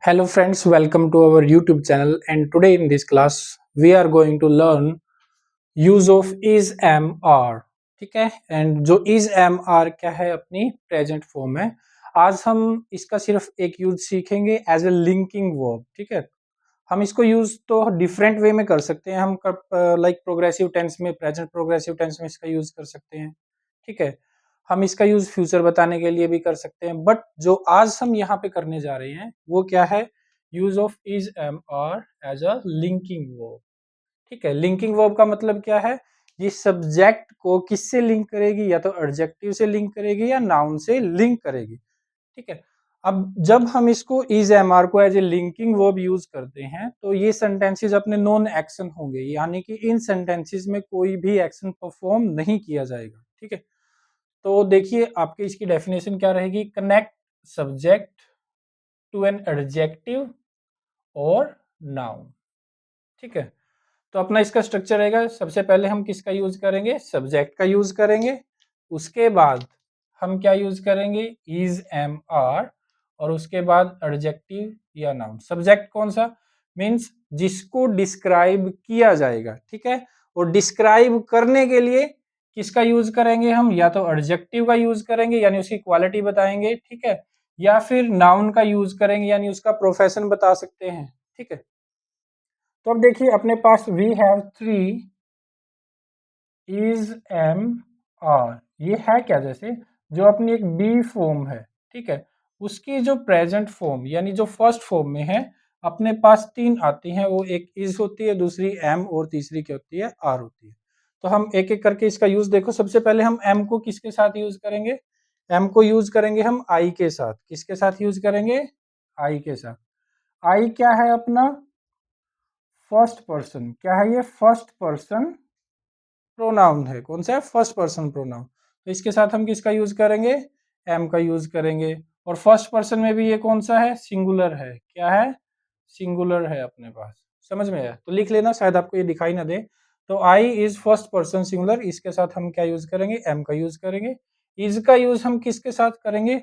Hello friends, welcome to our YouTube channel and today in this class we are going to learn use of is am are। ठीक है। And जो is am are क्या है अपनी present form है। आज हम इसका सिर्फ एक यूज सीखेंगे एज ए लिंकिंग वर्ब। ठीक है। हम इसको यूज तो डिफरेंट वे में कर सकते हैं। हम लाइक प्रोग्रेसिव टेंस में, प्रेजेंट प्रोग्रेसिव टेंस में इसका यूज कर सकते हैं। ठीक है। हम इसका यूज फ्यूचर बताने के लिए भी कर सकते हैं, बट जो आज हम यहाँ पे करने जा रहे हैं वो क्या है, use of is am are as a linking verb. ठीक है। लिंकिंग वर्ब का मतलब क्या है, ये सब्जेक्ट को किससे लिंक करेगी, या तो एडजेक्टिव से लिंक करेगी या नाउन से लिंक करेगी। ठीक है। अब जब हम इसको इज एम आर को as a linking verb use करते हैं तो ये सेंटेंसेस अपने नॉन एक्शन होंगे, यानी कि इन सेंटेंसेस में कोई भी एक्शन परफॉर्म नहीं किया जाएगा। ठीक है। तो देखिए आपकी इसकी डेफिनेशन क्या रहेगी, connect subject to an adjective और नाउन। ठीक है। तो अपना इसका स्ट्रक्चर रहेगा, सबसे पहले हम किसका यूज करेंगे, सब्जेक्ट का यूज करेंगे। उसके बाद हम क्या यूज करेंगे, इज एम आर, और उसके बाद एडजेक्टिव या नाउन। सब्जेक्ट कौन सा, मीन्स जिसको डिस्क्राइब किया जाएगा। ठीक है। और डिस्क्राइब करने के लिए किसका यूज करेंगे हम, या तो एडजेक्टिव का यूज करेंगे यानी उसकी क्वालिटी बताएंगे। ठीक है। या फिर नाउन का यूज करेंगे यानी उसका प्रोफेशन बता सकते हैं। ठीक है। तो अब देखिए अपने पास we have three is am are, ये है क्या, जैसे जो अपनी एक बी फॉर्म है। ठीक है। उसकी जो प्रेजेंट फॉर्म यानी जो फर्स्ट फॉर्म में है, अपने पास तीन आती हैं, वो एक इज होती है, दूसरी एम और तीसरी क्या होती है, आर होती है। तो हम एक एक करके इसका यूज देखो। सबसे पहले हम एम को किसके साथ यूज करेंगे, एम को यूज करेंगे हम आई के साथ। किसके साथ यूज करेंगे, आई के साथ। आई क्या है अपना, फर्स्ट पर्सन। क्या है ये, फर्स्ट पर्सन प्रोनाउन है। कौन सा है, फर्स्ट पर्सन प्रोनाउन। तो इसके साथ हम किसका यूज करेंगे, एम का यूज करेंगे। और फर्स्ट पर्सन में भी ये कौन सा है, सिंगुलर है। क्या है, सिंगुलर है अपने पास। समझ में आया तो लिख लेना, शायद आपको ये दिखाई ना दे। तो I is first person singular, इसके साथ हम क्या यूज करेंगे, एम का यूज करेंगे। इज का यूज हम किसके साथ करेंगे,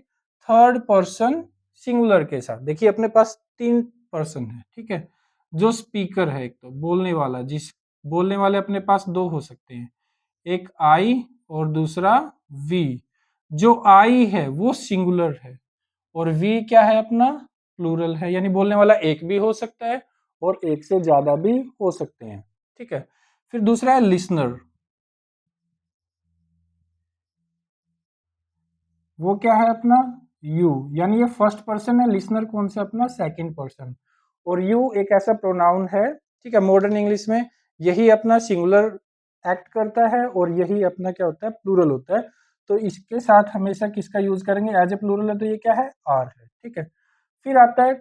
थर्ड पर्सन सिंगुलर के साथ। देखिए अपने पास तीन पर्सन है। ठीक है। जो स्पीकर है, एक तो बोलने वाला, जिस बोलने वाले अपने पास दो हो सकते हैं, एक आई और दूसरा वी। जो आई है वो सिंगुलर है और वी क्या है अपना, प्लूरल है, यानी बोलने वाला एक भी हो सकता है और एक से ज्यादा भी हो सकते हैं। ठीक है। फिर दूसरा है लिसनर। वो क्या है अपना, यू, यानी ये फर्स्ट पर्सन है। लिसनर कौन सा अपना, सेकंड पर्सन। और यू एक ऐसा प्रोनाउन है, ठीक है, मॉडर्न इंग्लिश में यही अपना सिंगुलर एक्ट करता है और यही अपना क्या होता है, प्लूरल होता है। तो इसके साथ हमेशा किसका यूज करेंगे, एज ए प्लूरल है तो ये क्या है, आर है। ठीक है। फिर आता है,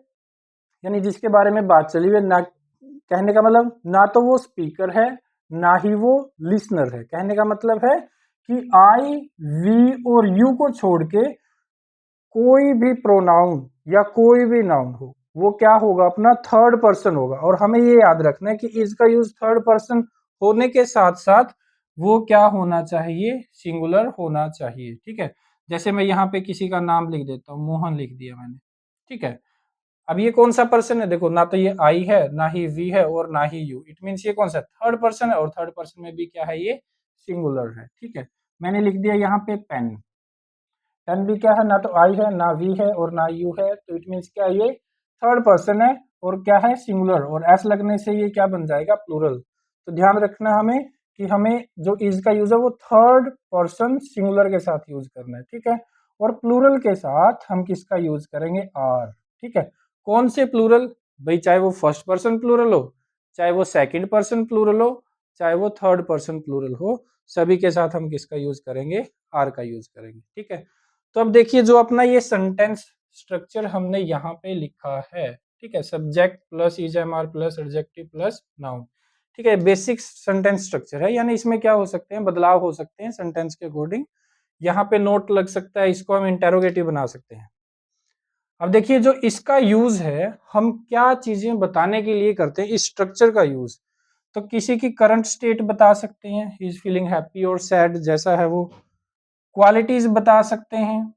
यानी जिसके बारे में बात चली हुई है ना, कहने का मतलब ना तो वो स्पीकर है ना ही वो लिसनर है। कहने का मतलब है कि आई वी और यू को छोड़ के कोई भी प्रोनाउन या कोई भी नाउन हो, वो क्या होगा अपना, थर्ड पर्सन होगा। और हमें ये याद रखना है कि इसका यूज थर्ड पर्सन होने के साथ साथ वो क्या होना चाहिए, सिंगुलर होना चाहिए। ठीक है। जैसे मैं यहाँ पे किसी का नाम लिख देता हूँ, मोहन लिख दिया मैंने। ठीक है। अब ये कौन सा पर्सन है, देखो ना तो ये आई है ना ही वी है और ना ही यू। इट मीन्स ये कौन सा, थर्ड पर्सन है, और थर्ड पर्सन में भी क्या है, ये सिंगुलर है। ठीक है। मैंने लिख दिया यहाँ पे पेन। पेन भी क्या है, ना तो आई है ना वी है और ना यू है, तो इट मीन्स क्या, ये थर्ड पर्सन है और क्या है, सिंगुलर। और एस लगने से ये क्या बन जाएगा, प्लूरल। तो ध्यान रखना हमें कि हमें जो इज का यूज है वो थर्ड पर्सन सिंगुलर के साथ यूज करना है। ठीक है। और प्लूरल के साथ हम किसका यूज करेंगे, आर। ठीक है। कौन से प्लूरल भाई, चाहे वो फर्स्ट पर्सन प्लूरल हो, चाहे वो सेकंड पर्सन प्लूरल हो, चाहे वो थर्ड पर्सन प्लूरल हो, सभी के साथ हम किसका यूज करेंगे, आर का यूज करेंगे। ठीक है। तो अब देखिए जो अपना ये सेंटेंस स्ट्रक्चर हमने यहाँ पे लिखा है, ठीक है, subject plus is am are plus adjective plus noun. ठीक है। बेसिक सेंटेंस स्ट्रक्चर है, यानी इसमें क्या हो सकते हैं, बदलाव हो सकते हैं सेंटेंस के अकॉर्डिंग। यहाँ पे नोट लग सकता है, इसको हम इंटेरोगेटिव बना सकते हैं। अब देखिए जो इसका यूज है, हम क्या चीजें बताने के लिए करते हैं इस स्ट्रक्चर का यूज। तो किसी की करंट स्टेट बता सकते हैं, ही इज फीलिंग हैप्पी और सैड जैसा है वो। क्वालिटीज बता सकते हैं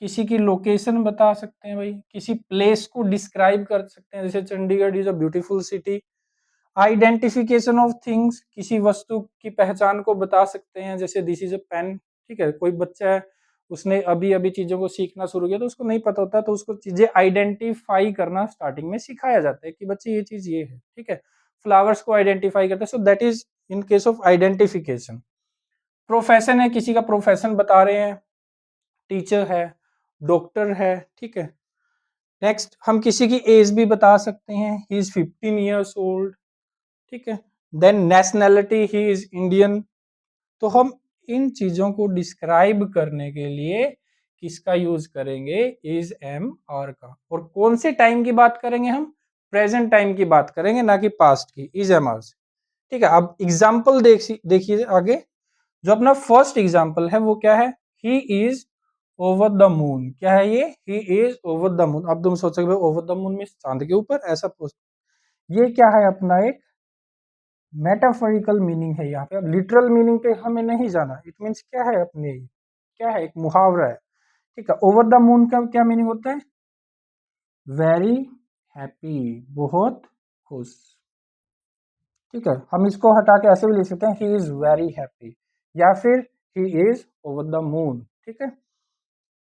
किसी की लोकेशन बता सकते हैं भाई, किसी प्लेस को डिस्क्राइब कर सकते हैं, जैसे Chandigarh is a beautiful city. Identification of things, किसी वस्तु की पहचान को बता सकते हैं, जैसे दिस इज अ पेन। ठीक है, कोई बच्चा है, उसने अभी अभी चीजों को सीखना शुरू किया तो उसको नहीं पता होता, तो उसको चीजें आइडेंटिफाई करना स्टार्टिंग में सिखाया जाता है कि बच्चे ये चीज ये है। ठीक है, फ्लावर्स को आइडेंटिफाई करते हैं, so that is in case of identification. Profession है, किसी का प्रोफेशन बता रहे हैं, टीचर है, डॉक्टर है। ठीक है, नेक्स्ट हम किसी की एज भी बता सकते हैं, ही इज 15 ईयर्स ओल्ड। ठीक है, then nationality, he is Indian. तो हम इन चीजों को डिस्क्राइब करने के लिए किसका यूज करेंगे, इज एम आर का। और कौन से टाइम की बात करेंगे हम, प्रेजेंट टाइम की बात करेंगे, ना कि पास्ट की, इज एम आर से। ठीक है, अब एग्जाम्पल देखिए आगे। जो अपना फर्स्ट एग्जाम्पल है वो क्या है, he is over the moon. क्या है ये, he is over the moon. अब तुम सोचोगे ओवर द मून में चांद के ऊपर, ऐसा ये क्या है, अपना एक मेटाफोरिकल मीनिंग है यहाँ पे। अब लिटरल मीनिंग पे हमें नहीं जाना, इट मीन्स क्या है अपने, क्या है, एक मुहावरा है। ठीक है, ओवर द मून का क्या मीनिंग होता है, वेरी हैप्पी, बहुत खुश। ठीक है, हम इसको हटा के ऐसे भी लिख सकते हैं, ही इज वेरी हैप्पी, या फिर he is over the moon. ठीक है,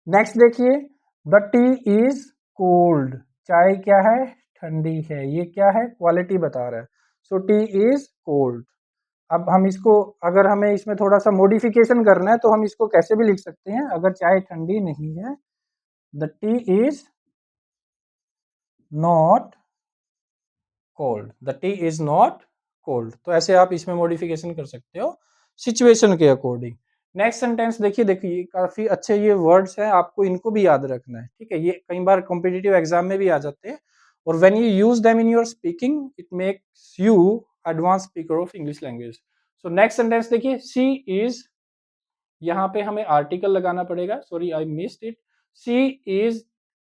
नेक्स्ट देखिए, द टी इज कोल्ड। चाय क्या है, ठंडी है। ये क्या है, क्वालिटी बता रहा है। So T is cold. अब हम इसको, अगर हमें इसमें थोड़ा सा मॉडिफिकेशन करना है तो हम इसको कैसे भी लिख सकते हैं, अगर चाय ठंडी नहीं है, the T is not cold, the T is not cold. तो ऐसे आप इसमें मॉडिफिकेशन कर सकते हो सिचुएशन के अकॉर्डिंग। नेक्स्ट सेंटेंस देखिए, देखिए काफी अच्छे ये वर्ड्स हैं, आपको इनको भी याद रखना है। ठीक है, ये कई बार कॉम्पिटिटिव एग्जाम में भी आ जाते हैं, और when you use them in your speaking it makes you advance speaker of English language. So next sentence देखिए, शी इज, यहाँ पे हमें आर्टिकल लगाना पड़ेगा, sorry I missed it. She is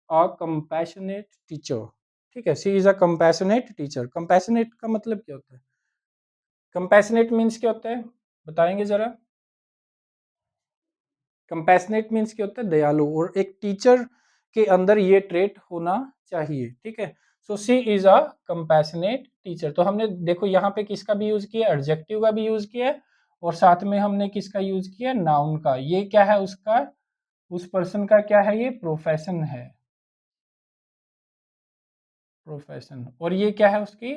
a compassionate teacher. ठीक है, she is a compassionate teacher. Compassionate का मतलब क्या होता है, कंपैशनेट मीन्स क्या होता है, बताएंगे जरा। कंपैशनेट मीन्स क्या होता है, दयालु, और एक टीचर के अंदर ये ट्रेट होना चाहिए। ठीक है, so she is a compassionate teacher. तो हमने देखो यहाँ पे किसका भी यूज किया, एडजेक्टिव का भी यूज किया है, और साथ में हमने किसका यूज किया, नाउन का। ये क्या है उसका, उस पर्सन का क्या है, ये प्रोफेशन है, प्रोफेशन। और ये क्या है उसकी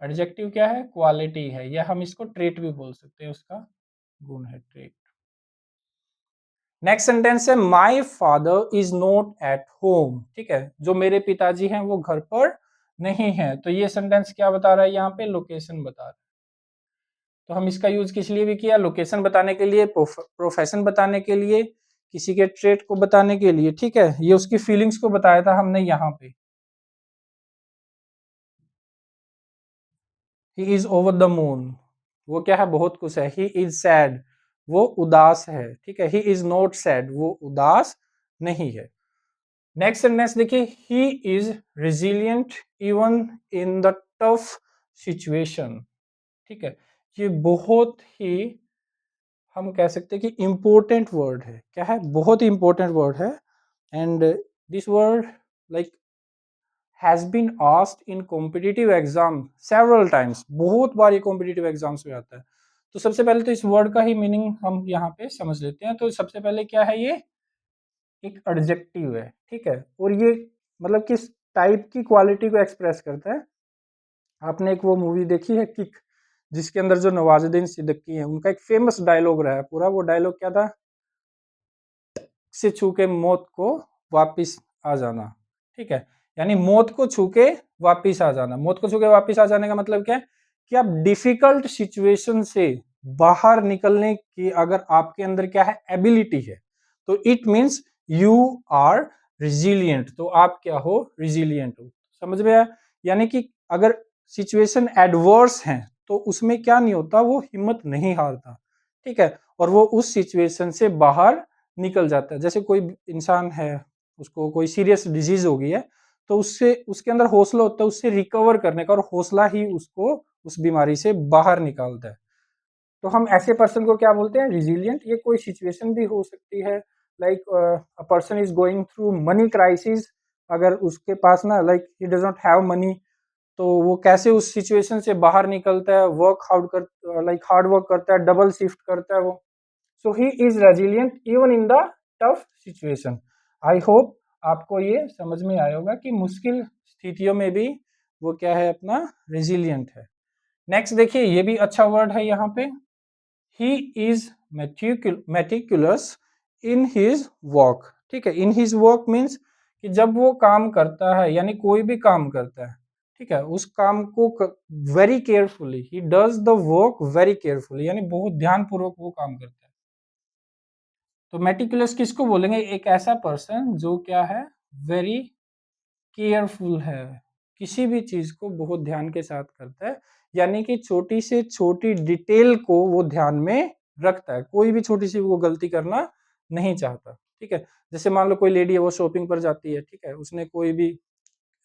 एडजेक्टिव, क्या है, क्वालिटी है, या हम इसको ट्रेट भी बोल सकते हैं, उसका गुण है, ट्रेट। नेक्स्ट सेंटेंस है, my father is not at home. ठीक है, जो मेरे पिताजी हैं वो घर पर नहीं है। तो ये सेंटेंस क्या बता रहा है, यहाँ पे लोकेशन बता रहा है। तो हम इसका यूज किस लिए भी किया, लोकेशन बताने के लिए, प्रोफेशन बताने के लिए, किसी के ट्रेट को बताने के लिए। ठीक है, ये उसकी फीलिंग्स को बताया था हमने यहाँ पे। He is over the moon, वो क्या है, बहुत खुश है। ही इज सैड, वो उदास है। ठीक है, ही इज नॉट सैड, वो उदास नहीं है। नेक्स्ट सेंटेंस देखिए, ही is resilient even in the tough situation. ठीक है, ये बहुत ही, हम कह सकते हैं कि इंपॉर्टेंट वर्ड है। क्या है, बहुत ही इंपॉर्टेंट वर्ड है। And this word like has been asked in competitive exam several times. बहुत बार ये कॉम्पिटिटिव एग्जाम्स में आता है। तो सबसे पहले तो इस वर्ड का ही मीनिंग हम यहाँ पे समझ लेते हैं। तो सबसे पहले क्या है, ये एक एडजेक्टिव है। ठीक है, और ये मतलब किस टाइप की क्वालिटी को एक्सप्रेस करता है। आपने एक वो मूवी देखी है किक, जिसके अंदर जो नवाजुद्दीन सिद्दीकी है, उनका एक फेमस डायलॉग रहा है पूरा। वो डायलॉग क्या था, से छू के मौत को वापिस आ जाना। ठीक है, यानी मौत को छू के वापिस आ जाना। मौत को छू के वापिस आ जाने का मतलब क्या है, कि आप डिफिकल्ट सिचुएशन से बाहर निकलने की अगर आपके अंदर क्या है, एबिलिटी है, तो it means you are resilient. तो आप क्या हो, रिजिलियंट हो। समझ में आया, यानी कि अगर सिचुएशन एडवर्स है तो उसमें क्या नहीं होता, वो हिम्मत नहीं हारता। ठीक है, और वो उस सिचुएशन से बाहर निकल जाता है। जैसे कोई इंसान है, उसको कोई सीरियस डिजीज हो गई है, तो उससे उसके अंदर हौसला होता है उससे रिकवर करने का, और हौसला ही उसको उस बीमारी से बाहर निकालता है। तो हम ऐसे पर्सन को क्या बोलते हैं, रिजिलियंट। ये कोई सिचुएशन भी हो सकती है, like a person is going through money crisis, अगर उसके पास ना like he does not have money, तो वो कैसे उस सिचुएशन से बाहर निकलता है, वर्क हार्ड कर लाइक हार्ड वर्क करता है, डबल शिफ्ट करता है वो। So he is resilient even in the tough situation. I hope आपको ये समझ में आया होगा कि मुश्किल स्थितियों में भी वो क्या है, अपना रेजिलियंट है। नेक्स्ट देखिए, ये भी अच्छा वर्ड है यहाँ पे, he is meticulous in his work. ठीक है, इन हिज वर्क मीन्स कि जब वो काम करता है, यानी कोई भी काम करता है, ठीक है, उस काम को very carefully, he does the work very carefully, यानी बहुत ध्यान पूर्वक वो काम करता है। तो मेटिकुलस किसको बोलेंगे? एक ऐसा पर्सन जो क्या है, वेरी केयरफुल है, किसी भी चीज को बहुत ध्यान के साथ करता है, यानी कि छोटी से छोटी डिटेल को वो ध्यान में रखता है, कोई भी छोटी सी वो गलती करना नहीं चाहता। ठीक है, जैसे मान लो कोई लेडी है, वो शॉपिंग पर जाती है, ठीक है, उसने कोई भी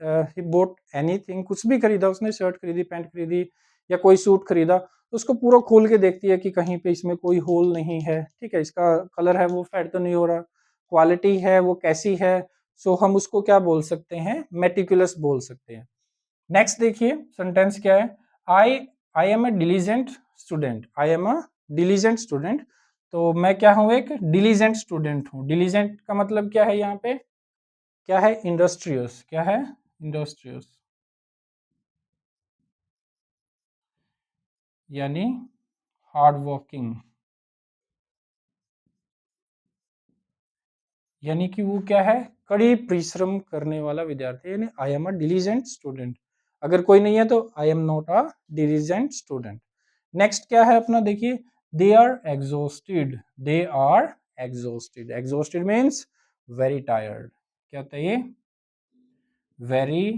ही बोट एनीथिंग, कुछ भी खरीदा, उसने शर्ट खरीदी, पैंट खरीदी या कोई सूट खरीदा, तो उसको पूरा खोल के देखती है कि कहीं पे इसमें कोई होल नहीं है, ठीक है, इसका कलर है वो फेड तो नहीं हो रहा, क्वालिटी है वो कैसी है। सो हम उसको क्या बोल सकते हैं? मेटिकुलस बोल सकते हैं। नेक्स्ट देखिए सेंटेंस क्या है, I I am a diligent student, I am a diligent student. तो मैं क्या हूं? एक डिलीजेंट स्टूडेंट हूं। डिलीजेंट का मतलब क्या है यहाँ पे? क्या है? इंडस्ट्रियस। क्या है? इंडस्ट्रियस, यानी हार्ड वर्किंग, यानी कि वो क्या है? कड़ी परिश्रम करने वाला विद्यार्थी, यानी I am a diligent student. अगर कोई नहीं है तो I am not a diligent student. Next क्या है अपना? देखिए, they are exhausted, they are exhausted. Exhausted means very tired. क्या होता है ये? वेरी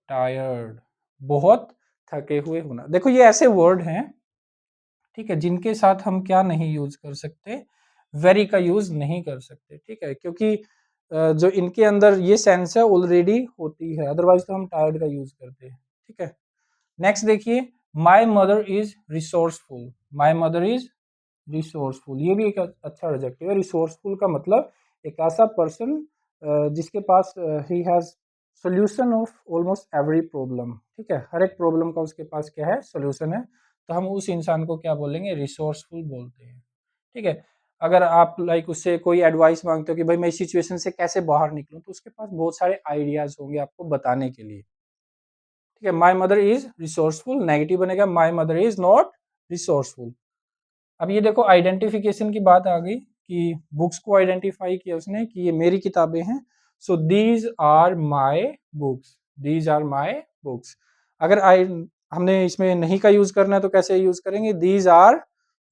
टायर्ड, बहुत थके हुए होना। देखो ये ऐसे वर्ड हैं, ठीक है, जिनके साथ हम क्या नहीं यूज कर सकते? वेरी का यूज नहीं कर सकते, ठीक है, क्योंकि जो इनके अंदर ये सेंस है ऑलरेडी होती है, अदरवाइज तो हम टायर्ड का यूज करते हैं। ठीक है, नेक्स्ट देखिए, माई mother is resourceful. My mother is resourceful, ये भी एक अच्छा एडजेक्टिव है। रिसोर्सफुल का मतलब एक ऐसा पर्सन जिसके पास he has solution of almost every problem. ठीक है, हर एक प्रॉब्लम का उसके पास क्या है? सोल्यूशन है। तो हम उस इंसान को क्या बोलेंगे? रिसोर्सफुल बोलते हैं। ठीक है, अगर आप लाइक उससे कोई एडवाइस मांगते हो कि भाई मैं इस सिचुएशन से कैसे बाहर निकलूं, तो उसके पास बहुत सारे आइडियाज होंगे आपको बताने के लिए। ठीक है, my mother is resourceful, negative बनेगा my mother is not resourceful. अब ये देखो, आइडेंटिफिकेशन की बात आ गई कि बुक्स को आइडेंटिफाई किया उसने कि ये मेरी किताबें हैं। So these are my books, these are my books. अगर आई हमने इसमें नहीं का यूज करना है तो कैसे यूज करेंगे? These are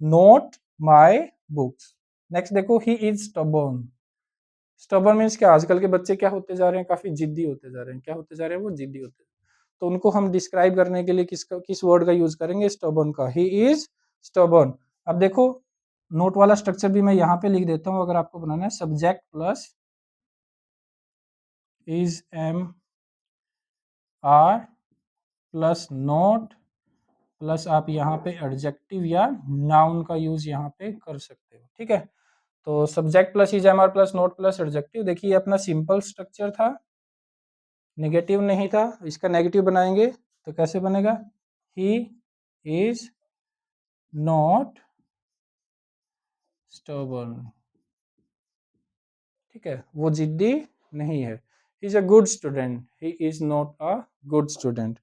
not my books. Next देखो, he is stubborn. Stubborn means क्या? आजकल के बच्चे क्या होते जा रहे हैं? काफी जिद्दी होते जा रहे हैं। क्या होते जा रहे हैं? वो जिद्दी होते। तो उनको हम डिस्क्राइब करने के लिए किस वर्ड का यूज करेंगे? स्टबर्न का। ही इज स्टबर्न। अब देखो, नोट वाला स्ट्रक्चर भी मैं यहाँ पे लिख देता हूँ, अगर आपको बनाना है। Subject plus is am are plus not plus आप यहाँ पे एडजेक्टिव या नाउन का यूज यहाँ पे कर सकते हो। ठीक है, तो subject plus is am are plus not plus adjective. देखिए ये अपना सिंपल स्ट्रक्चर था, नेगेटिव नहीं था। इसका नेगेटिव बनाएंगे तो कैसे बनेगा? He is not stubborn. ठीक है, वो जिद्दी नहीं है। He is a good student, he is not a good student.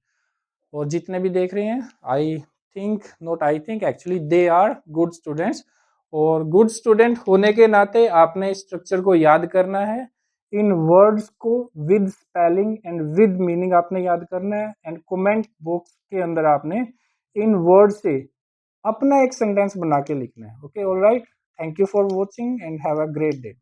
और जितने भी देख रहे हैं, I think, not I think, actually they are good students. और गुड स्टूडेंट होने के नाते आपने स्ट्रक्चर को याद करना है। इन वर्ड्स को with spelling and with meaning आपने याद करना है, एंड कमेंट बॉक्स के अंदर आपने इन वर्ड से अपना एक सेंटेंस बना के लिखना है। Okay, alright, thank you for watching and have a great day.